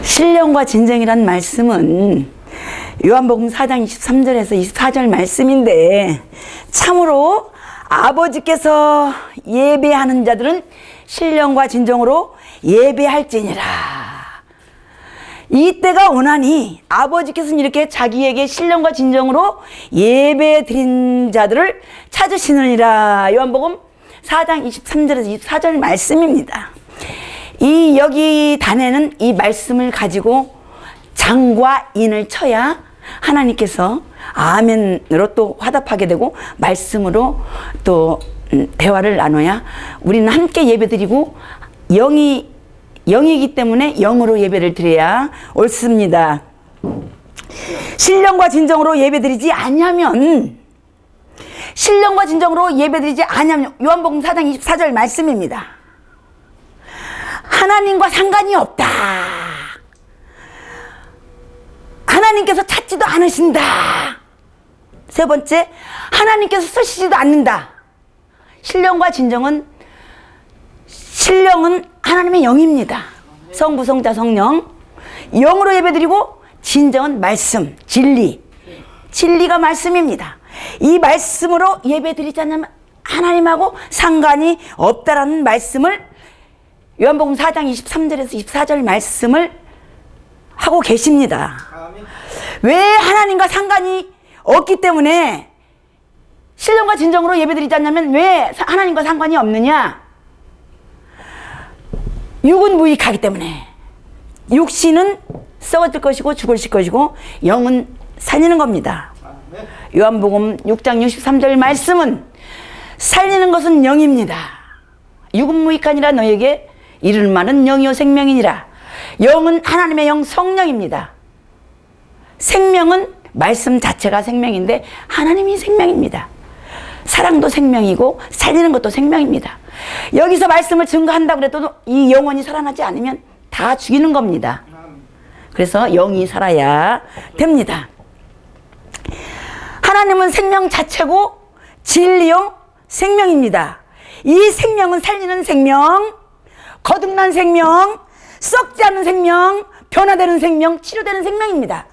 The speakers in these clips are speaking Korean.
신령과 진정이란 말씀은 요한복음 4장 23절에서 24절 말씀인데, 참으로 아버지께서 예배하는 자들은 신령과 진정으로 예배할지니라. 이때가 오나니 아버지께서는 이렇게 자기에게 신령과 진정으로 예배 드린 자들을 찾으시느니라. 요한복음 4장 23절에서 24절 말씀입니다. 이 여기 단에는 이 말씀을 가지고 장과 인을 쳐야 하나님께서 아멘으로 또 화답하게 되고 말씀으로 또 대화를 나눠야 우리는 함께 예배드리고 영이기 때문에 영으로 예배를 드려야 옳습니다. 신령과 진정으로 예배드리지 아니하면 요한복음 4장 24절 말씀입니다. 하나님과 상관이 없다. 하나님께서 찾지도 않으신다. 세 번째, 하나님께서 쓰시지도 않는다. 신령과 진정은, 신령은 하나님의 영입니다. 성부, 성자, 성령. 영으로 예배드리고, 진정은 말씀, 진리. 진리가 말씀입니다. 이 말씀으로 예배드리지 않으면 하나님하고 상관이 없다라는 말씀을 요한복음 4장 23절에서 24절 말씀을 하고 계십니다. 왜 하나님과 상관이 없기 때문에 신령과 진정으로 예배드리지 않냐면 왜 하나님과 상관이 없느냐? 육은 무익하기 때문에. 육신은 썩어질 것이고 죽을 것이고 영은 살리는 겁니다. 요한복음 6장 63절 말씀은 살리는 것은 영입니다. 육은 무익하니라 너에게 이르는 말은 영이요 생명이니라. 영은 하나님의 영 성령입니다. 생명은 말씀 자체가 생명인데 하나님이 생명입니다. 사랑도 생명이고 살리는 것도 생명입니다. 여기서 말씀을 증거한다고 해도 이 영혼이 살아나지 않으면 다 죽이는 겁니다. 그래서 영이 살아야 됩니다. 하나님은 생명 자체고 진리요 생명입니다. 이 생명은 살리는 생명, 거듭난 생명, 썩지 않은 생명, 변화되는 생명, 치료되는 생명입니다.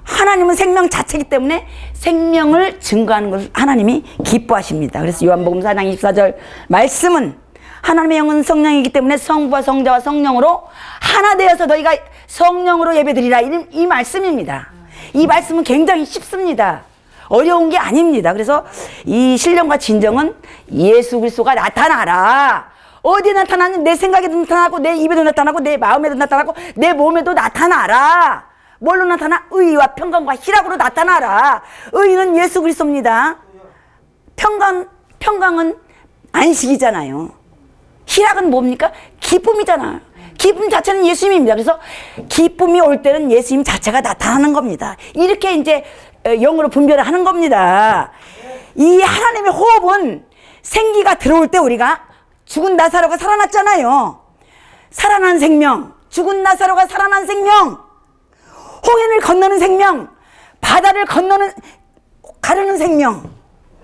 하나님은 생명 자체이기 때문에 생명을 증거하는 것을 하나님이 기뻐하십니다. 그래서 요한복음 4장 24절 말씀은 하나님의 영은 성령이기 때문에 성부와 성자와 성령으로 하나 되어서 너희가 성령으로 예배드리라. 이 말씀입니다. 이 말씀은 굉장히 쉽습니다. 어려운 게 아닙니다. 그래서 이 신령과 진정은 예수 그리스도가 나타나라. 어디에 나타나는 내 생각에도 나타나고 내 입에도 나타나고 내 마음에도 나타나고 내 몸에도 나타나라. 뭘로 나타나? 의와 평강과 희락으로 나타나라. 의는 예수 그리스도입니다. 평강은 안식이잖아요. 희락은 뭡니까? 기쁨이잖아요. 기쁨 자체는 예수님입니다. 그래서 기쁨이 올 때는 예수님 자체가 나타나는 겁니다. 이렇게 이제 영으로 분별을 하는 겁니다. 이 하나님의 호흡은 생기가 들어올 때 우리가 죽은 나사로가 살아났잖아요. 살아난 생명, 죽은 나사로가 살아난 생명, 홍해를 건너는 생명, 바다를 가르는 생명,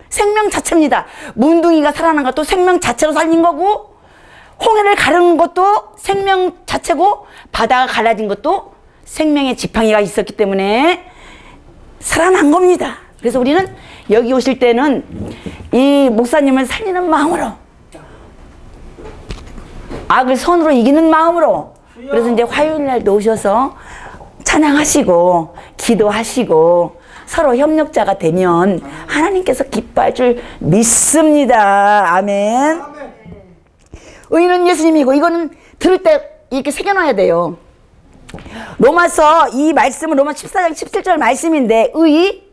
생명 자체입니다. 문둥이가 살아난 것도 생명 자체로 살린 거고, 홍해를 가르는 것도 생명 자체고, 바다가 갈라진 것도 생명의 지팡이가 있었기 때문에 살아난 겁니다. 그래서 우리는 여기 오실 때는 이 목사님을 살리는 마음으로, 악을 선으로 이기는 마음으로, 그래서 이제 화요일 날도 오셔서 찬양하시고 기도하시고 서로 협력자가 되면 하나님께서 기뻐할 줄 믿습니다. 아멘. 의는 예수님이고, 이거는 들을 때 이렇게 새겨놔야 돼요. 로마서 이 말씀은 로마 14장 17절 말씀인데, 의,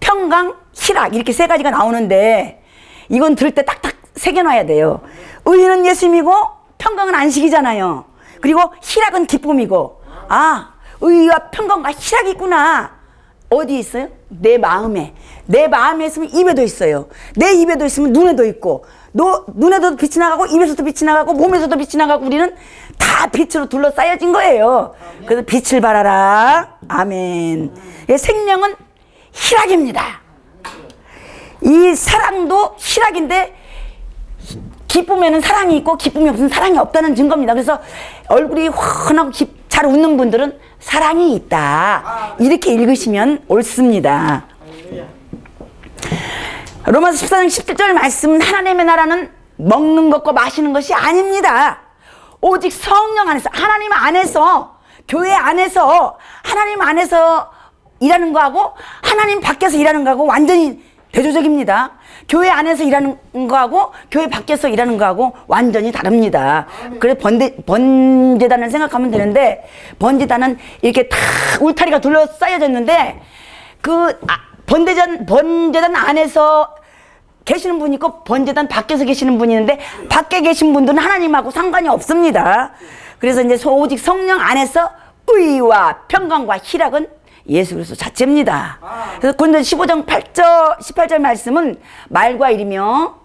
평강, 희락 이렇게 세 가지가 나오는데 이건 들을 때 딱딱 새겨놔야 돼요. 의는 예수님이고 평강은 안식이잖아요. 그리고 희락은 기쁨이고, 의와 평강과 희락이 있구나. 어디 있어요? 내 마음에. 내 마음에 있으면 입에도 있어요. 내 입에도 있으면 눈에도 있고, 눈에도 빛이 나가고 입에서도 빛이 나가고 몸에서도 빛이 나가고 우리는 다 빛으로 둘러싸여진 거예요. 그래서 빛을 발하라. 아멘. 생명은 희락입니다. 이 사랑도 희락인데 기쁨에는 사랑이 있고 기쁨이 없으면 사랑이 없다는 증거입니다. 그래서 얼굴이 환하고 잘 웃는 분들은 사랑이 있다. 이렇게 읽으시면 옳습니다. 로마서 14장 17절 말씀은 하나님의 나라는 먹는 것과 마시는 것이 아닙니다. 오직 성령 안에서, 하나님 안에서, 교회 안에서, 하나님 안에서 일하는 거하고 하나님 밖에서 일하는 거하고 완전히 대조적입니다. 교회 안에서 일하는 거하고 교회 밖에서 일하는 거하고 완전히 다릅니다. 그래서 번제단을 생각하면 되는데, 번제단은 이렇게 다 울타리가 둘러싸여졌는데 그 번제단 안에서 계시는 분이 있고 번제단 밖에서 계시는 분이 있는데, 밖에 계신 분들은 하나님하고 상관이 없습니다. 그래서 이제 오직 성령 안에서 의와 평강과 희락은 예수 그리스도 자체입니다. 그래서 고린도서 15장 18절 말씀은 말과 일이며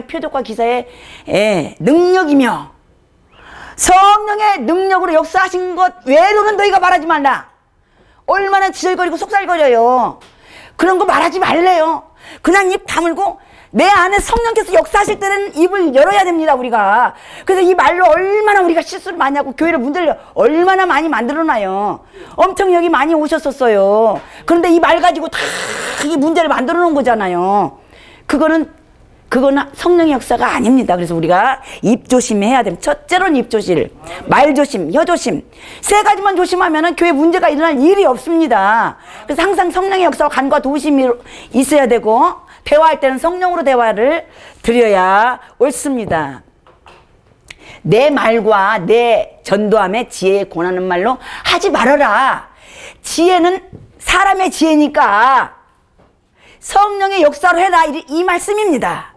표적과 기사의 능력이며 성령의 능력으로 역사하신 것 외로는 너희가 말하지 말라. 얼마나 지절거리고 속살거려요. 그런 거 말하지 말래요. 그냥 입 다물고 내 안에 성령께서 역사하실 때는 입을 열어야 됩니다, 우리가. 그래서 이 말로 얼마나 우리가 실수를 많이 하고 교회를 문제를 얼마나 많이 만들어놔요. 엄청 여기 많이 오셨었어요. 그런데 이 말 가지고 다 이 문제를 만들어 놓은 거잖아요. 그거는 성령의 역사가 아닙니다. 그래서 우리가 입 조심해야 됩니다. 첫째로는 입 조심, 말 조심, 혀 조심. 세 가지만 조심하면 교회 문제가 일어날 일이 없습니다. 그래서 항상 성령의 역사와 간과 도우심이 있어야 되고, 대화할 때는 성령으로 대화를 드려야 옳습니다. 내 말과 내 전도함에 지혜에 권하는 말로 하지 말아라. 지혜는 사람의 지혜니까 성령의 역사로 해라, 이 말씀입니다.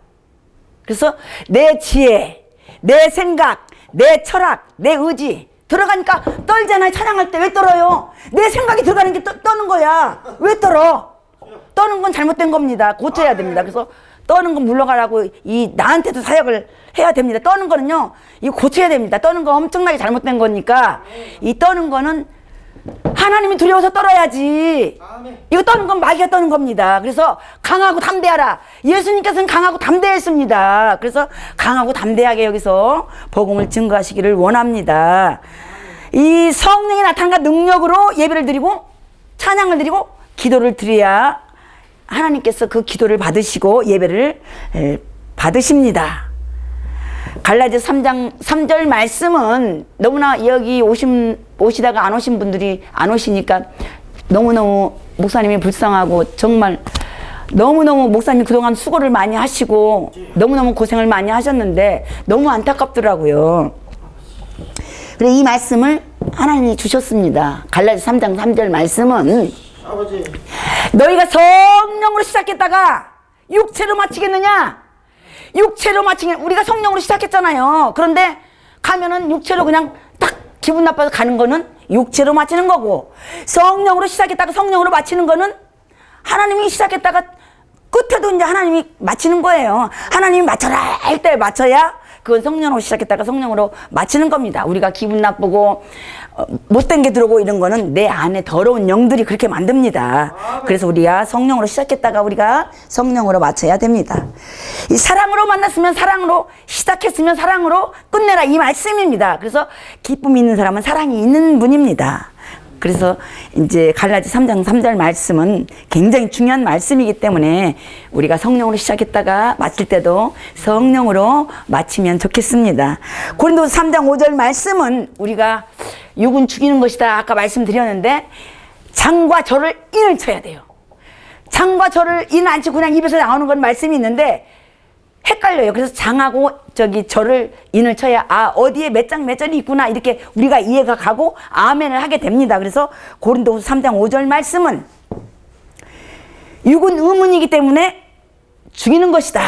그래서 내 지혜, 내 생각, 내 철학, 내 의지 들어가니까 떨잖아요. 찬양할 때 왜 떨어요? 내 생각이 들어가는 게 떠는 거야. 왜 떨어? 떠는 건 잘못된 겁니다. 고쳐야 됩니다. 그래서 떠는 건 물러가라고 나한테도 사역을 해야 됩니다. 떠는 거는요, 이거 고쳐야 됩니다. 떠는 거 엄청나게 잘못된 거니까 이 떠는 거는 하나님이 두려워서 떨어야지. 이거 떠는 건 마귀가 떠는 겁니다. 그래서 강하고 담대하라. 예수님께서는 강하고 담대했습니다. 그래서 강하고 담대하게 여기서 복음을 증거하시기를 원합니다. 이 성령이 나타난 능력으로 예배를 드리고 찬양을 드리고 기도를 드려야 하나님께서 그 기도를 받으시고 예배를 받으십니다. 갈라디아서 3장 3절 말씀은 너무나 여기 오시다가 안 오신 분들이 안 오시니까 너무너무 목사님이 불쌍하고, 정말 너무너무 목사님이 그동안 수고를 많이 하시고 너무너무 고생을 많이 하셨는데 너무 안타깝더라고요. 그래, 이 말씀을 하나님이 주셨습니다. 갈라디아서 3장 3절 말씀은 아버지, 너희가 성령으로 시작했다가 육체로 마치겠느냐? 육체로 마치면 우리가 성령으로 시작했잖아요. 그런데 가면은 육체로 그냥 딱 기분 나빠서 가는 거는 육체로 마치는 거고, 성령으로 시작했다가 성령으로 마치는 거는 하나님이 시작했다가 끝에도 이제 하나님이 마치는 거예요. 하나님이 맞춰라 할 때 맞춰야 그건 성령으로 시작했다가 성령으로 마치는 겁니다. 우리가 기분 나쁘고 못된 게 들어오고 이런 거는 내 안에 더러운 영들이 그렇게 만듭니다. 그래서 우리가 성령으로 시작했다가 우리가 성령으로 마쳐야 됩니다. 이 사랑으로 만났으면 사랑으로 시작했으면 사랑으로 끝내라, 이 말씀입니다. 그래서 기쁨이 있는 사람은 사랑이 있는 분입니다. 그래서 이제 갈라디아서 3장 3절 말씀은 굉장히 중요한 말씀이기 때문에 우리가 성령으로 시작했다가 마칠 때도 성령으로 마치면 좋겠습니다. 고린도서 3장 5절 말씀은 우리가 육은 죽이는 것이다 아까 말씀드렸는데, 장과 절을 인을 쳐야 돼요. 장과 절을 인 안 치고 그냥 입에서 나오는 건 말씀이 있는데 헷갈려요. 그래서 장하고 절을 인을 쳐야 어디에 몇 장 몇 절이 있구나, 이렇게 우리가 이해가 가고 아멘을 하게 됩니다. 그래서 고린도서 3장 5절 말씀은 육은 의문이기 때문에 죽이는 것이다.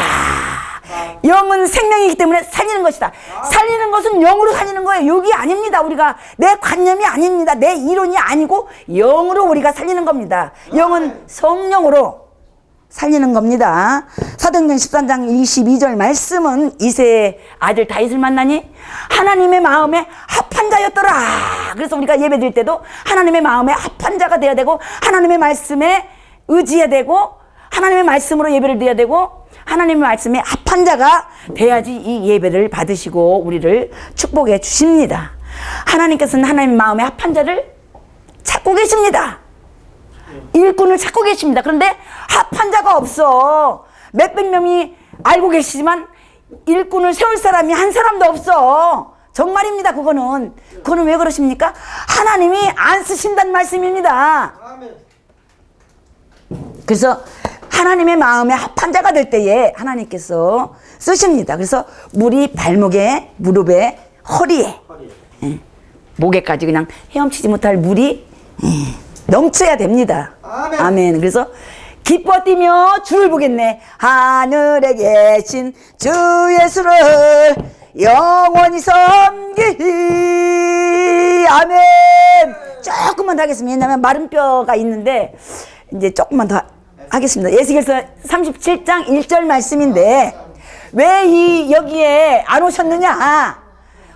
영은 생명이기 때문에 살리는 것이다. 살리는 것은 영으로 살리는 거예요. 육이 아닙니다. 우리가 내 관념이 아닙니다. 내 이론이 아니고 영으로 우리가 살리는 겁니다. 영은 성령으로 살리는 겁니다. 사도행전 13장 22절 말씀은 이새의 아들 다윗을 만나니 하나님의 마음에 합한 자였더라. 그래서 우리가 예배 드릴 때도 하나님의 마음에 합한 자가 되어야 되고, 하나님의 말씀에 의지해야 되고, 하나님의 말씀으로 예배를 드려야 되고, 하나님의 말씀에 합한 자가 돼야지 이 예배를 받으시고 우리를 축복해 주십니다. 하나님께서는 하나님 마음에 합한 자를 찾고 계십니다. 일꾼을 찾고 계십니다. 그런데 합한 자가 없어. 몇백 명이 알고 계시지만 일꾼을 세울 사람이 한 사람도 없어. 정말입니다. 그거는 왜 그러십니까? 하나님이 안 쓰신다는 말씀입니다. 그래서 하나님의 마음에 합한 자가 될 때에 하나님께서 쓰십니다. 그래서 물이 발목에, 무릎에, 허리에, 목에까지 그냥 헤엄치지 못할 물이 넘쳐야 됩니다. 아멘. 그래서 기뻐 뛰며 주를 보겠네. 하늘에 계신 주 예수를 영원히 섬기리. 아멘. 조금만 더 하겠습니다. 왜냐하면 마른 뼈가 있는데 이제 조금만 더 하겠습니다. 에스겔서 37장 1절 말씀인데 왜 여기에 안 오셨느냐?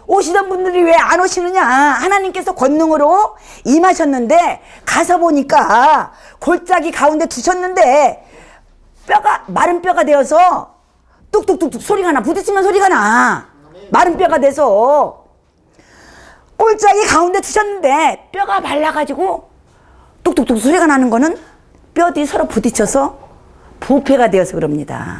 오시던 분들이 왜 안 오시느냐? 하나님께서 권능으로 임하셨는데 가서 보니까 골짜기 가운데 두셨는데 뼈가 마른 뼈가 되어서 뚝뚝뚝뚝 소리가 나. 부딪히면 소리가 나. 마른 뼈가 돼서 골짜기 가운데 두셨는데 뼈가 말라가지고 뚝뚝뚝 소리가 나는 거는 뼈들이 서로 부딪혀서 부패가 되어서 그럽니다.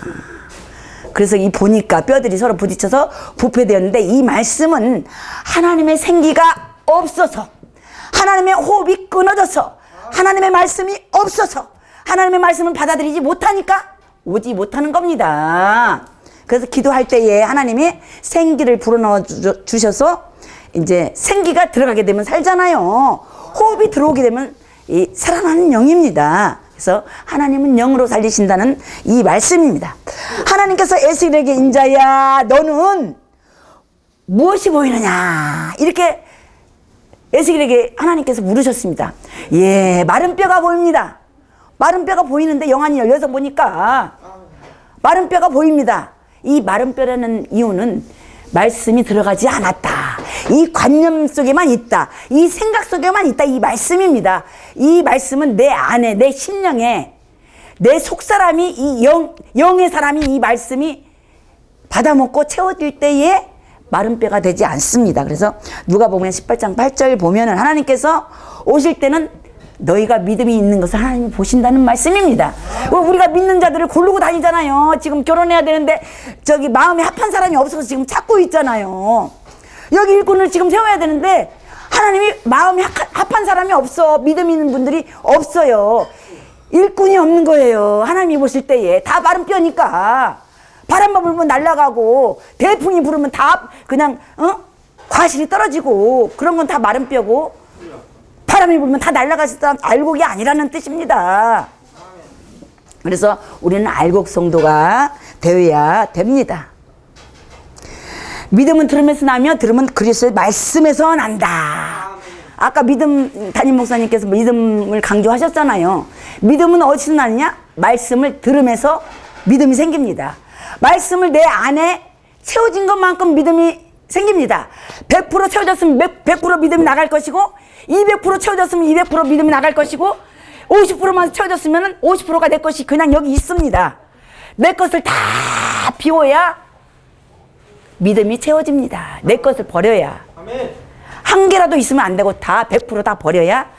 그래서 이 보니까 뼈들이 서로 부딪혀서 부패되었는데 이 말씀은 하나님의 생기가 없어서 하나님의 호흡이 끊어져서 하나님의 말씀이 없어서 하나님의 말씀을 받아들이지 못하니까 오지 못하는 겁니다. 그래서 기도할 때에 하나님이 생기를 불어넣어 주셔서 이제 생기가 들어가게 되면 살잖아요. 호흡이 들어오게 되면 이 살아나는 영입니다. 그래서 하나님은 영으로 살리신다는 이 말씀입니다. 하나님께서 에스겔에게 인자야 너는 무엇이 보이느냐 이렇게 에스겔에게 하나님께서 물으셨습니다. 예, 마른 뼈가 보입니다. 마른 뼈가 보이는데 영안이 열려서 보니까 마른 뼈가 보입니다. 이 마른 뼈라는 이유는 말씀이 들어가지 않았다. 이 관념 속에만 있다. 이 생각 속에만 있다. 이 말씀입니다. 이 말씀은 내 안에, 내 심령에, 내 속사람이, 이 영의 사람이 이 말씀이 받아먹고 채워질 때에 마른 뼈가 되지 않습니다. 그래서 누가복음 18장 8절 보면은 하나님께서 오실 때는 너희가 믿음이 있는 것을 하나님이 보신다는 말씀입니다. 우리가 믿는 자들을 고르고 다니잖아요. 지금 결혼해야 되는데 저기 마음에 합한 사람이 없어서 지금 찾고 있잖아요. 여기 일꾼을 지금 세워야 되는데 하나님이 마음에 합한 사람이 없어. 믿음 있는 분들이 없어요. 일꾼이 없는 거예요. 하나님이 보실 때에 다 마른 뼈니까 바람만 불면 날아가고 대풍이 부르면 다 그냥 과실이 떨어지고 그런 건 다 마른 뼈고 바람이 불면 다 날아가실 사람 알곡이 아니라는 뜻입니다. 그래서 우리는 알곡 성도가 되어야 됩니다. 믿음은 들음에서 나며 들음은 그리스도의 말씀에서 난다. 아까 믿음 담임 목사님께서 믿음을 강조하셨잖아요. 믿음은 어디서 나느냐? 말씀을 들음에서 믿음이 생깁니다. 말씀을 내 안에 채워진 것만큼 믿음이 생깁니다. 100% 채워졌으면 100% 믿음이 나갈 것이고 200% 채워졌으면 200% 믿음이 나갈 것이고 50%만 채워졌으면 50%가 내 것이 그냥 여기 있습니다. 내 것을 다 비워야 믿음이 채워집니다. 내 것을 버려야. 한 개라도 있으면 안 되고 다 100% 버려야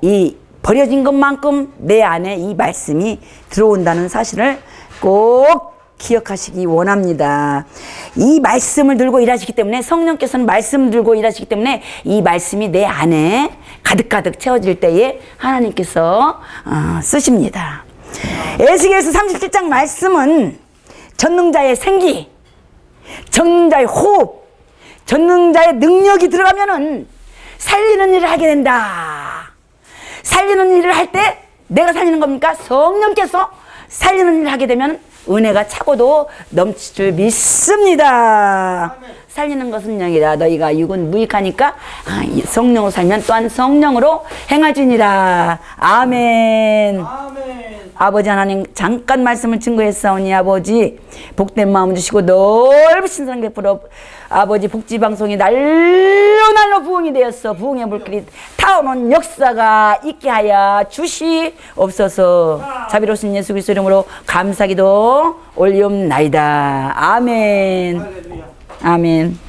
이 버려진 것만큼 내 안에 이 말씀이 들어온다는 사실을 꼭 기억하시기 원합니다. 이 말씀을 들고 일하시기 때문에 성령께서는 말씀을 들고 일하시기 때문에 이 말씀이 내 안에 가득가득 채워질 때에 하나님께서 쓰십니다. 에스겔서 37장 말씀은 전능자의 생기, 전능자의 호흡, 전능자의 능력이 들어가면은 살리는 일을 하게 된다. 살리는 일을 할 때 내가 살리는 겁니까? 성령께서 살리는 일을 하게 되면 은혜가 차고도 넘칠 줄 믿습니다. 살리는 것은 영이다. 너희가 육은 무익하니까 성령으로 살면 또한 성령으로 행하지니라. 아멘. 아버지 하나님 잠깐 말씀을 증거했사오니 아버지 복된 마음 주시고 넓으신 사랑 베풀어 아버지 복지방송이 날로 부흥이 되었어. 부흥의 물길이 타오는 역사가 있게 하여 주시옵소서. 자비로우신 예수 그리스도 이름으로 감사기도 올리옵나이다. 아멘. 아멘.